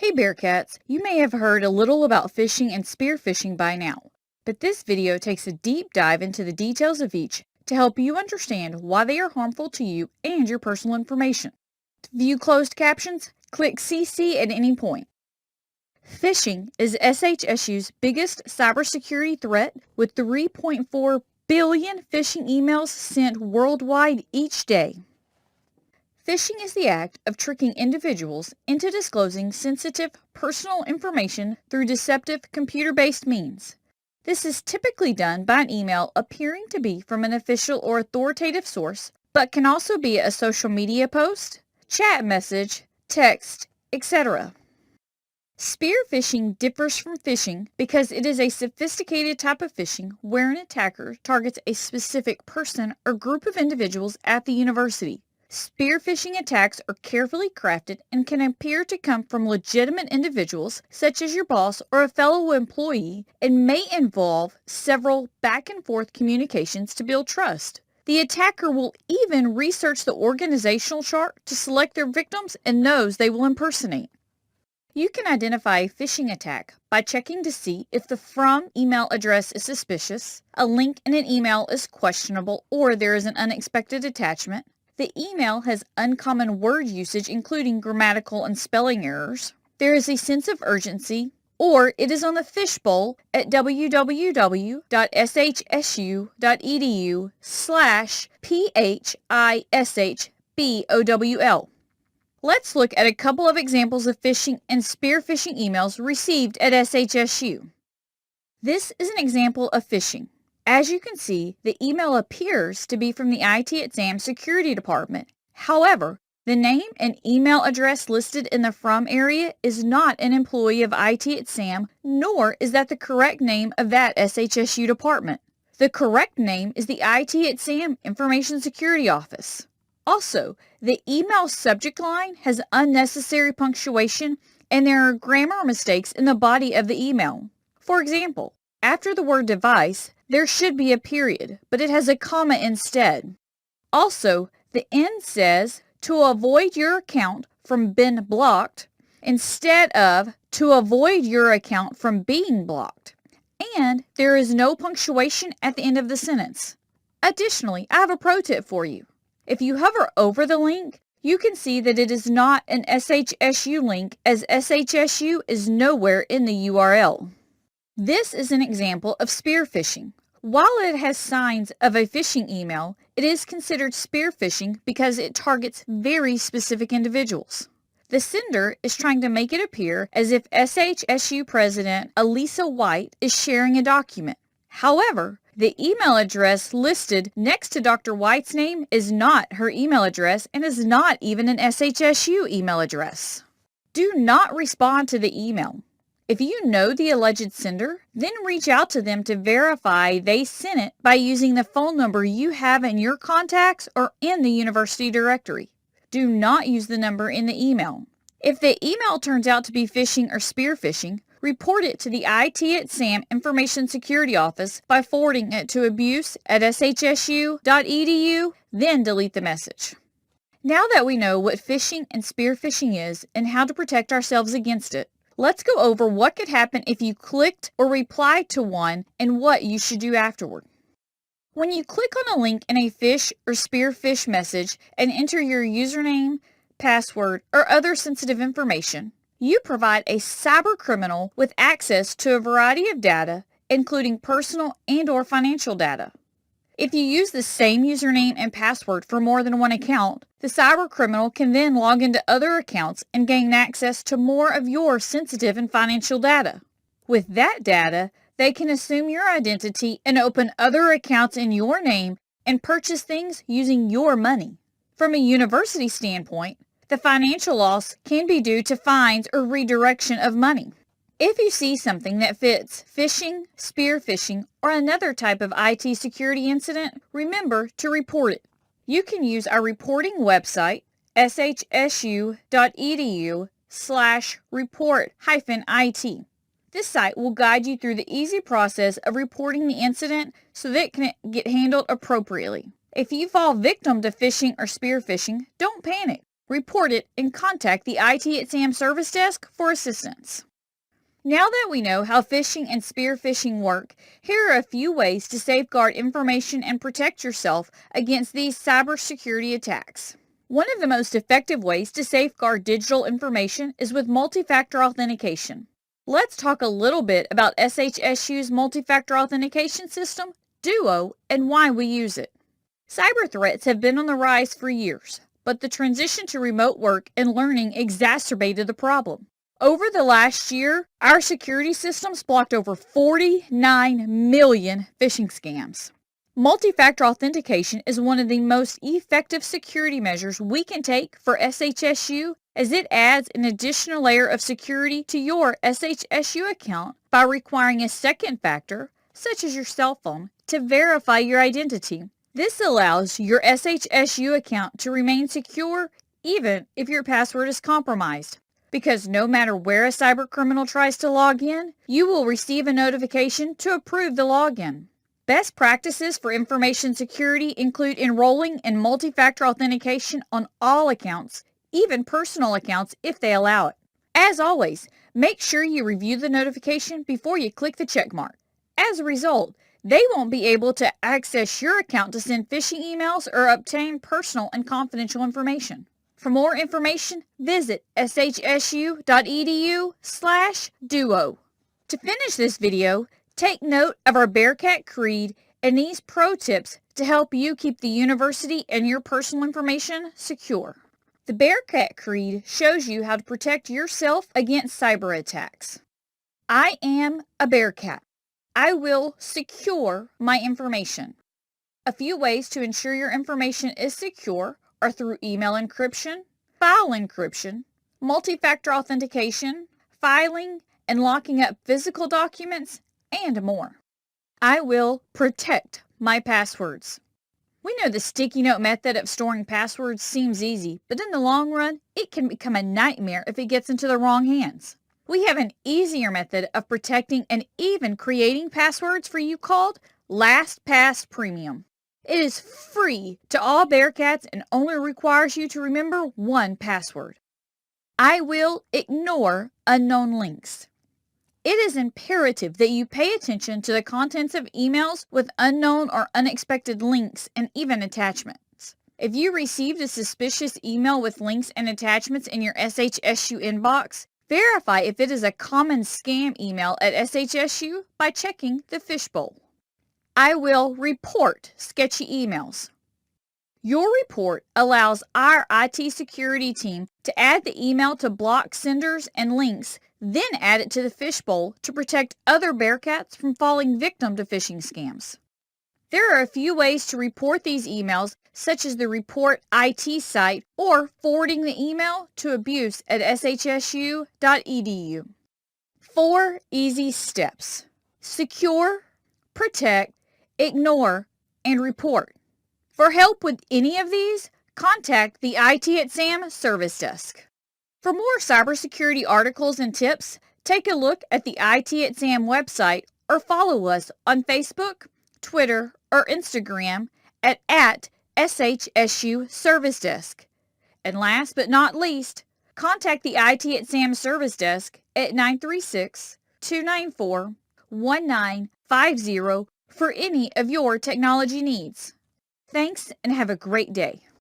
Hey Bearkats, you may have heard a little about phishing and spear phishing by now, but this video takes a deep dive into the details of each to help you understand why they are harmful to you and your personal information. To view closed captions, click CC at any point. Phishing is SHSU's biggest cybersecurity threat, with 3.4 billion phishing emails sent worldwide each day. Phishing is the act of tricking individuals into disclosing sensitive personal information through deceptive computer-based means. This is typically done by an email appearing to be from an official or authoritative source, but can also be a social media post, chat message, text, etc. Spear phishing differs from phishing because it is a sophisticated type of phishing where an attacker targets a specific person or group of individuals at the university. Spear phishing attacks are carefully crafted and can appear to come from legitimate individuals, such as your boss or a fellow employee, and may involve several back-and-forth communications to build trust. The attacker will even research the organizational chart to select their victims and those they will impersonate. You can identify a phishing attack by checking to see if the from email address is suspicious, a link in an email is questionable, or there is an unexpected attachment. The email has uncommon word usage, including grammatical and spelling errors. There is a sense of urgency, or it is on the fishbowl at www.shsu.edu/phishbowl. Let's look at a couple of examples of phishing and spear phishing emails received at SHSU. This is an example of phishing. As you can see, the email appears to be from the IT Exam Security Department. However, the name and email address listed in the From area is not an employee of IT Exam, nor is that the correct name of that SHSU department. The correct name is the IT Exam Information Security Office. Also, the email subject line has unnecessary punctuation and there are grammar mistakes in the body of the email. For example, after the word device, there should be a period, but it has a comma instead. Also, the end says, to avoid your account from being blocked, instead of, to avoid your account from being blocked. And there is no punctuation at the end of the sentence. Additionally, I have a pro tip for you. If you hover over the link, you can see that it is not an SHSU link, as SHSU is nowhere in the URL. This is an example of spear phishing. While it has signs of a phishing email, it is considered spear phishing because it targets very specific individuals. The sender is trying to make it appear as if SHSU President Elisa White is sharing a document. However, the email address listed next to Dr. White's name is not her email address and is not even an SHSU email address. Do not respond to the email. If you know the alleged sender, then reach out to them to verify they sent it by using the phone number you have in your contacts or in the university directory. Do not use the number in the email. If the email turns out to be phishing or spear phishing, report it to the IT Exam Information Security Office by forwarding it to abuse@shsu.edu, then delete the message. Now that we know what phishing and spear phishing is and how to protect ourselves against it, let's go over what could happen if you clicked or replied to one and what you should do afterward. When you click on a link in a phish or spear phish message and enter your username, password, or other sensitive information, you provide a cyber criminal with access to a variety of data, including personal and/or financial data. If you use the same username and password for more than one account, the cyber criminal can then log into other accounts and gain access to more of your sensitive and financial data. With that data, they can assume your identity and open other accounts in your name and purchase things using your money. From a university standpoint, the financial loss can be due to fines or redirection of money. If you see something that fits phishing, spear phishing, or another type of IT security incident, remember to report it. You can use our reporting website, shsu.edu/report-it. This site will guide you through the easy process of reporting the incident so that it can get handled appropriately. If you fall victim to phishing or spear phishing, don't panic. report it, and contact the IT at SAM service desk for assistance. Now that we know how phishing and spear phishing work, here are a few ways to safeguard information and protect yourself against these cybersecurity attacks. One of the most effective ways to safeguard digital information is with multi-factor authentication. Let's talk a little bit about SHSU's multi-factor authentication system, Duo, and why we use it. Cyber threats have been on the rise for years, but the transition to remote work and learning exacerbated the problem. Over the last year, our security systems blocked over 49 million phishing scams. Multi-factor authentication is one of the most effective security measures we can take for SHSU, as it adds an additional layer of security to your SHSU account by requiring a second factor, such as your cell phone, to verify your identity. This allows your SHSU account to remain secure even if your password is compromised. Because no matter where a cybercriminal tries to log in, you will receive a notification to approve the login. Best practices for information security include enrolling in multi-factor authentication on all accounts, even personal accounts if they allow it. As always, make sure you review the notification before you click the check mark. As a result, they won't be able to access your account to send phishing emails or obtain personal and confidential information. For more information, visit shsu.edu/duo. To finish this video, take note of our Bearkat Creed and these pro tips to help you keep the university and your personal information secure. The Bearkat Creed shows you how to protect yourself against cyber attacks. I am a Bearkat. I will secure my information. A few ways to ensure your information is secure are through email encryption, file encryption, multi-factor authentication, filing and locking up physical documents, and more. I will protect my passwords. We know the sticky note method of storing passwords seems easy, but in the long run, it can become a nightmare if it gets into the wrong hands. We have an easier method of protecting and even creating passwords for you called LastPass Premium. It is free to all Bearkats and only requires you to remember one password. I will ignore unknown links. It is imperative that you pay attention to the contents of emails with unknown or unexpected links and even attachments. If you received a suspicious email with links and attachments in your SHSU inbox, verify if it is a common scam email at SHSU by checking the fishbowl. I will report sketchy emails. Your report allows our IT security team to add the email to block senders and links, then add it to the fishbowl to protect other Bearkats from falling victim to phishing scams. There are a few ways to report these emails, such as the Report IT site or forwarding the email to abuse@shsu.edu. 4 easy steps: secure, protect, ignore, and report. For help with any of these, contact the IT at SAM service desk. For more cybersecurity articles and tips, take a look at the IT at SAM website or follow us on Facebook, Twitter, or Instagram at SHSU Service Desk. And last but not least, contact the IT at SAM Service Desk at 936-294-1950 for any of your technology needs. Thanks and have a great day.